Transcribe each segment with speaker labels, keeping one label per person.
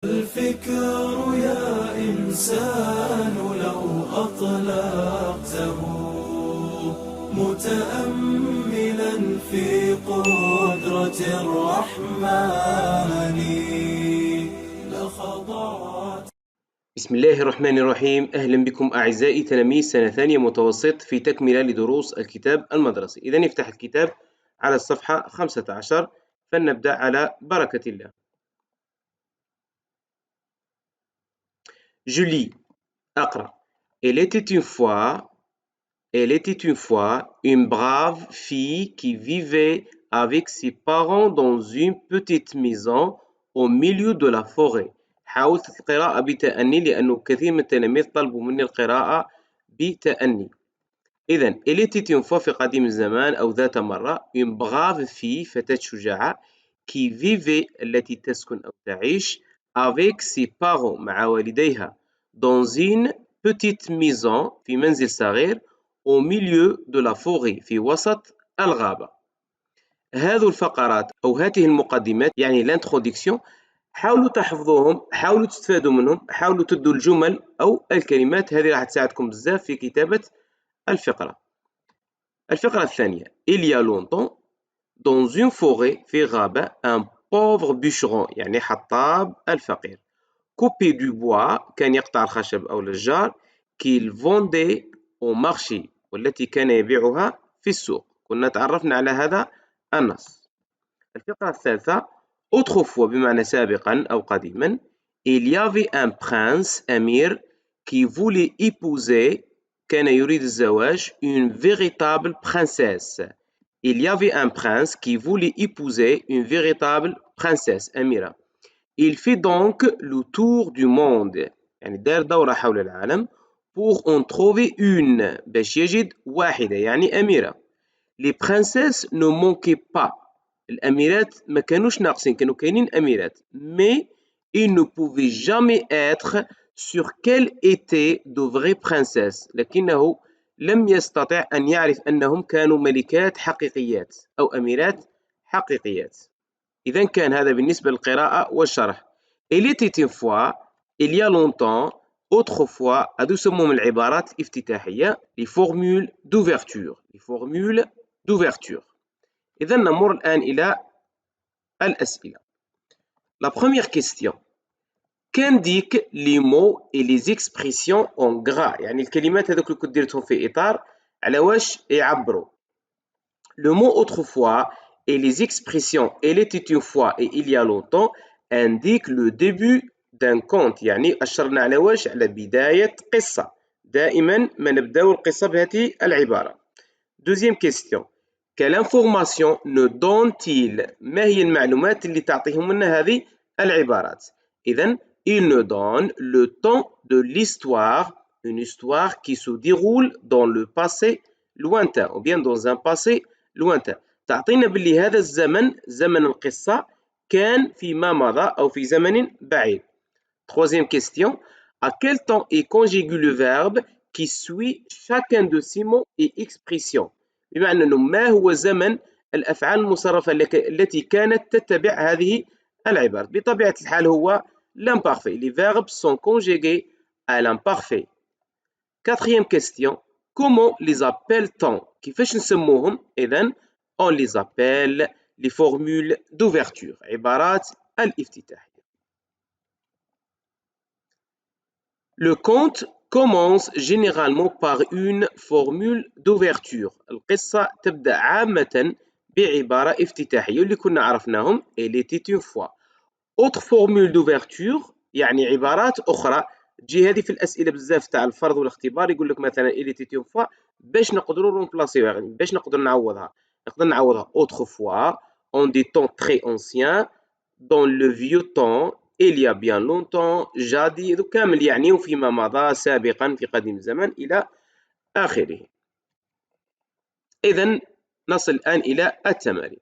Speaker 1: الفكر يا إنسان لو أطلقته متأملا في قدرة الرحمن لخضعت.
Speaker 2: بسم الله الرحمن الرحيم. أهلا بكم أعزائي تلاميذ سنة ثانية متوسط في تكملة لدروس الكتاب المدرسي. إذا افتح الكتاب على الصفحة 15 فلنبدأ على بركة الله. Je lis, أقرأ. Elle était une fois une brave fille qui vivait avec ses parents dans une petite maison au milieu de la forêt. حاولت القراءة بتأني لأنه كثير من التلاميذ طلبوا مني القراءة بتأني. إذا elle était une fois في قديم الزمان أو ذات مرة une brave fille فتاة شجاعة qui vivait التي تسكن أو تعيش avec ses parents مع والديها dans une petite maison في منزل صغير au milieu de la forêt في وسط الغابة. هذه الفقرات أو هذه المقدمات يعني l'introduction حاولوا تحفظوهم، حاولوا تستفادوا منهم، حاولوا تدوا الجمل أو الكلمات، هذه راح تساعدكم بزاف في كتابة الفقرة. الفقرة الثانية il y a longtemps dans une forêt في غابة un pauvre bûcheron يعني حطاب الفقير coupé du bois كان يقطع الخشب أو الأشجار qu'il vendait au marché والتي كان يبيعها في السوق. كنا تعرفنا على هذا النص. الفقرة الثالثة autrefois بمعنى سابقا أو قديما il y avait un prince أمير qui voulait épouser كان يريد الزواج une véritable princesse. Il y avait un prince qui voulait épouser une véritable princesse أميرة. Il fait donc le tour du monde يعني دار دورة حول العالم pour en trouver une باش يجد واحدة يعني أميرة. Les princesses ne manquaient pas. الأميرات ما كانوش ناقصين، كانوا كاينين أميرات. Mais il ne pouvait jamais être sur quelle était de vraies princesses. لكنه لم يستطع أن يعرف أنهم كانوا ملكات حقيقيات أو أميرات حقيقيات. إذا كان هذا بالنسبة للقراءة والشرح. Il était une fois, il y a longtemps, autrefois هذو يسموهم العبارات الافتتاحية les formules d'ouverture. Les formules d'ouverture. إذا نمر الآن إلى الأسئلة. La première question. Qu'indiquent les mots et les expressions en gras يعني الكلمات هذوك اللي كنت درتهم في إطار على واش يعبروا. Le mot autrefois et les expressions elle était une fois et il y a longtemps indiquent le début d'un conte يعني أشرنا على واش على بداية قصة. دائما ما نبدأ القصة بهذه العبارة. Deuxième question. Quelle information nous donne-t-il؟ ما هي المعلومات اللي تعطيهم لنا هذه العبارات؟ إذن il nous donne le temps de l'histoire, une histoire qui se déroule dans le passé lointain ou bien dans un passé lointain. تعطينا باللي هذا الزمن زمن القصة كان فيما مضى أو في زمن بعيد. Troisième question. À quel temps est conjugué le verbe qui suit chacun de ces mots et expressions؟ بمعنى أنه ما هو زمن الأفعال المصرفة التي كانت تتبع هذه العبارة؟ بطبيعة الحال هو l'imparfait. Les verbes sont conjugués à l'imparfait. Quatrième question. Comment les appelle-t-on؟ كيفاش نسموهم؟ إذن on les appelle les formules d'ouverture. عبارات الافتتاح. Le conte commence généralement par une formule d'ouverture. القصة تبدأ عامة بعبارة افتتاحية اللي كنا عرفناهم elle était une fois. Autre formule d'ouverture يعني عبارات أخرى تجي هذه في الأسئلة بزاف تاع الفرض والاختبار يقول لك مثلا elle était une fois باش نقدروا رومبلاسيوها يعني باش نقدر نعوضها. نقدر نعوضها autrefois en des temps très anciens dans le vieux temps il y a bien longtemps جادي ذو كامل يعني وفيما مضى سابقا في قديم الزمان إلى آخره. إذن نصل الآن إلى التمارين.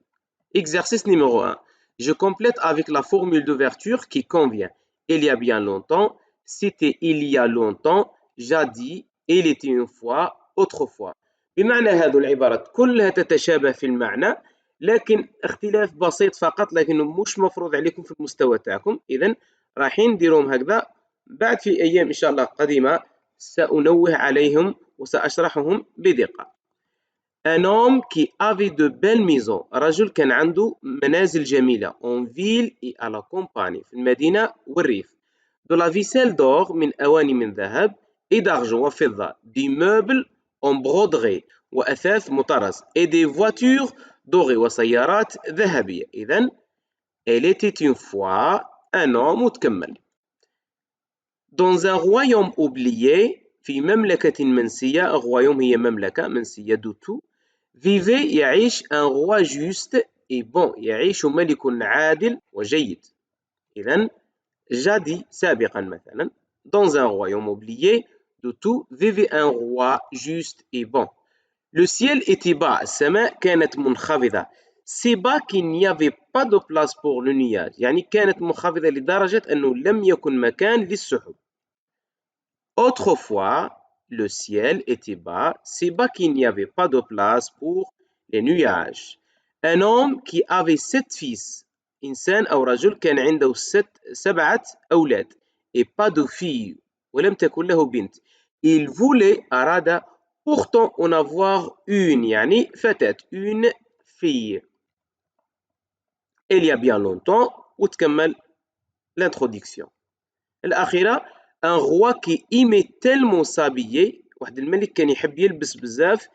Speaker 2: Exercice numéro 1. Je complète avec la formule d'ouverture qui convient. Il y a bien longtemps, c'était il y a longtemps, jadis, il était une fois, autrefois. بمعنى هذه العبارات كلها تتشابه في المعنى لكن اختلاف بسيط فقط لكنه مش مفروض عليكم في المستوى تاعكم. إذن رايحين نديرهم هكذا، بعد في أيام إن شاء الله قديمة سأنوه عليهم وسأشرحهم بدقة. Un homme qui avait de belles maisons. رجل كان عنده منازل جميلة. En ville et à la campagne. في المدينة والريف. De la vaisselle d'or من أواني من ذهب. Et d'argent وفضة. Des meubles en broderie وأثاث مطرز. Et des voitures dorées وسيارات ذهبية. إذن elle était une fois un homme وتكمل. Dans un royaume oublié في مملكة منسية. royaume هي مملكة منسية du tout. Vivait يعيش un roi juste et bon. يعيش ملك عادل وجيد. إذن جدي سابقا مثلا dans un royaume oublié de tout vivait un roi juste et bon. Le ciel était bas. السماء كانت منخفضة. C'est bas qu'il n'y avait pas de place pour le nuage. يعني كانت منخفضة لدرجة أنه لم يكن مكان للسحب. Autrefois, le ciel était bas, si bas qu'il n'y avait pas de place pour les nuages. Un homme qui avait 7 fils, إنسان أو رجل كان عنده 7 أولاد, et pas de fille, ولم تكن له بنت. Il voulait, أراد, pourtant en avoir une, يعني فتاة, une fille. Il y a bien longtemps, وتكمل l'introduction. الأخيرة, un roi qui aimait tellement s'habiller, واحد الملك كان يحب يلبس بزاف,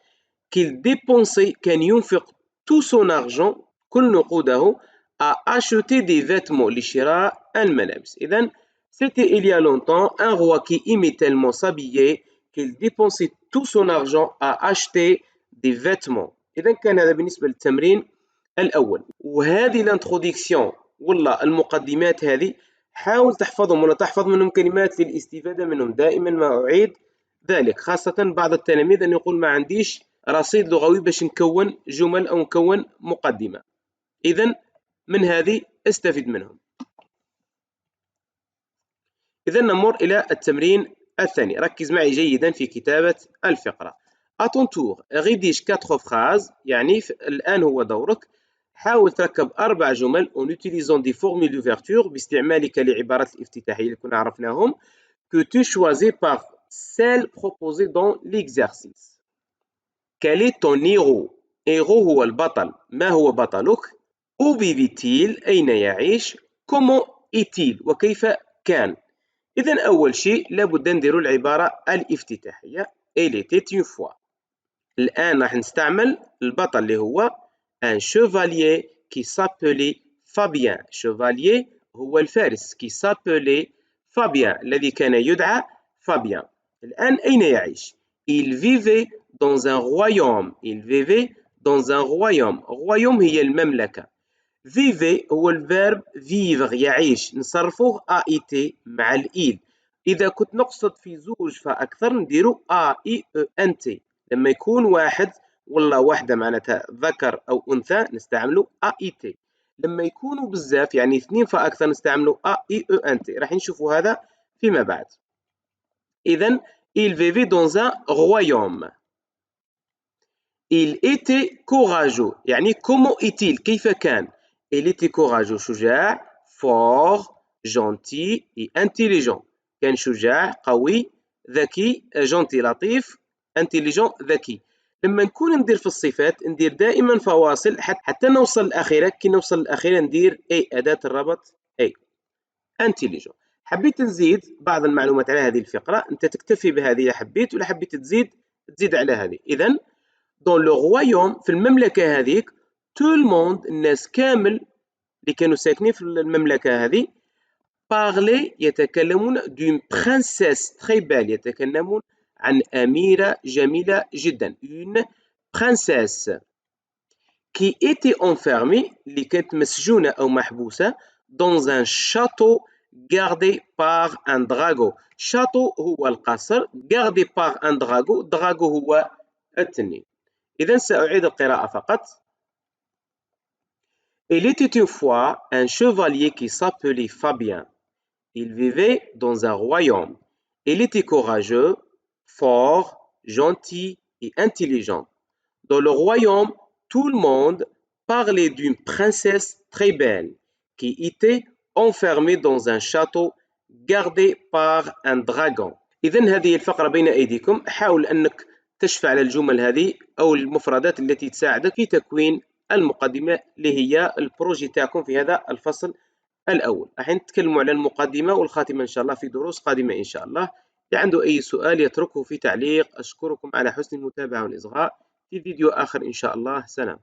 Speaker 2: qu'il dépensait, كان ينفق tout son argent, كل نقوده, à acheter des vêtements, لشراء الملابس. إذن c'était il y a longtemps un roi qui aimait tellement s'habiller qu'il dépensait tout son argent à acheter des vêtements. إذن كان هذا بالنسبة للتمرين الأول. وهذه الانتروديكسيون والله المقدمات هذه حاول تحفظهم ولا تحفظ منهم كلمات للاستفادة منهم. دائما ما أعيد ذلك، خاصة بعض التلاميذ أن يقول ما عنديش رصيد لغوي باش نكون جمل أو نكون مقدمة. إذن من هذه استفيد منهم. إذن نمر إلى التمرين الثاني. ركز معي جيدا في كتابة الفقرة. À ton tour, rédige 4 phrases. يعني الآن هو دورك. حاول تركب 4 جمل en utilisant des formules d'ouverture باستعمالك لعبارات الافتتاحية اللي كنا عرفناهم que tu choisis par celle proposée dans l'exercice. Quel est ton héros? héros هو البطل. ما هو بطلك؟ Où vit-il? أين يعيش؟ Comment est-il? وكيف كان؟ إذن أول شيء لابد نديروا العبارة الافتتاحية Elle était une fois. الآن راح نستعمل البطل اللي هو un chevalier qui s'appelait Fabien. chevalier هو الفارس qui s'appelait Fabien الذي كان يدعى Fabien. الآن أين يعيش؟ Il vivait dans un royaume. Il vivait dans un royaume. royaume هي المملكة. vivait هو الفيرب vivre يعيش نصرفوه AIT مع الإيل. إذا كنت نقصد في زوج فأكثر نديرو AIENT. لما يكون واحد والله واحدة معناتها ذكر أو أنثى نستعملوا AIT. لما يكونوا بزاف يعني 2 فأكثر نستعملوا AIENT. راح نشوفوا هذا فيما بعد. إذن il vivait dans un royaume. Il était courageux. يعني comment est-il كيف كان؟ Il était courageux شجاع fort gentil et intelligent. كان شجاع قوي ذكي gentil لطيف intelligent ذكي. لما نكون ندير في الصفات ندير دائما فواصل حتى نوصل الأخيرة. كي نوصل الأخيرة ندير أي أداة الربط أي intelligent. حبيت نزيد بعض المعلومات على هذه الفقرة. أنت تكتفي بهذه إذا حبيت ولا حبيت تزيد على هذه. إذن dans le royaume في المملكة هذيك tout le monde الناس كامل اللي كانوا ساكنين في المملكة هذه parlaient يتكلمون d'une princesse très belle. يتكلمون عن أميرة جميلة جدا une princesse qui était enfermée اللي كانت مسجونة أو محبوسة dans un château gardé par un dragon. château هو القصر gardé par un dragon. dragon هو التنين. إذن سأعيد القراءة فقط. Il était une fois un chevalier qui s'appelait Fabien. Il vivait dans un royaume. Il était courageux, fort, gentil et intelligent. Dans le royaume, tout le monde parlait d'une princesse très belle qui était enfermé dans un château gardé par un dragon. إذن هذه الفقرة بين أيديكم. حاول أنك تشفع على الجمل هذه أو المفردات التي تساعدك في تكوين المقدمة اللي هي البروجي تاعكم في هذا الفصل الأول. راح نتكلموا على المقدمة والخاتمة إن شاء الله في دروس قادمة إن شاء الله. اللي عنده أي سؤال يتركه في تعليق. أشكركم على حسن المتابعة والإصغاء. في فيديو آخر إن شاء الله. سلام.